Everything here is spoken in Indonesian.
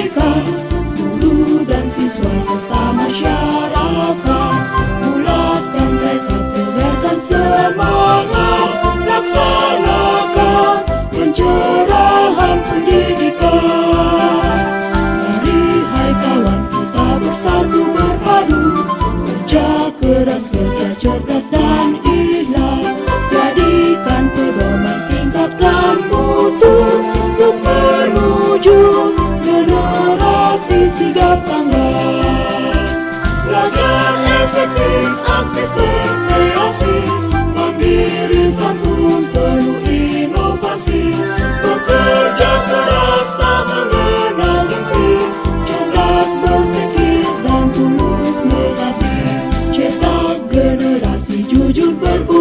pendidikan, guru dan siswa serta masyarakat. Bulatkan tekad, tegarkan semangat, laksanakan pencerahan pendidikan. Mari hai kawan, kita bersatu berpadu, kerja keras, kerja cerdas dan ikhlas. Jadikan pedoman, tingkatkan mutu untuk menuju generasi sigap tanggap. Belajar efektif, aktif berkreasi, mandiri santun penuh inovasi. Bekerja keras tak mengenal henti, cerdas berpikir dan tulus mengabdi. Cetak generasi jujur berbudi.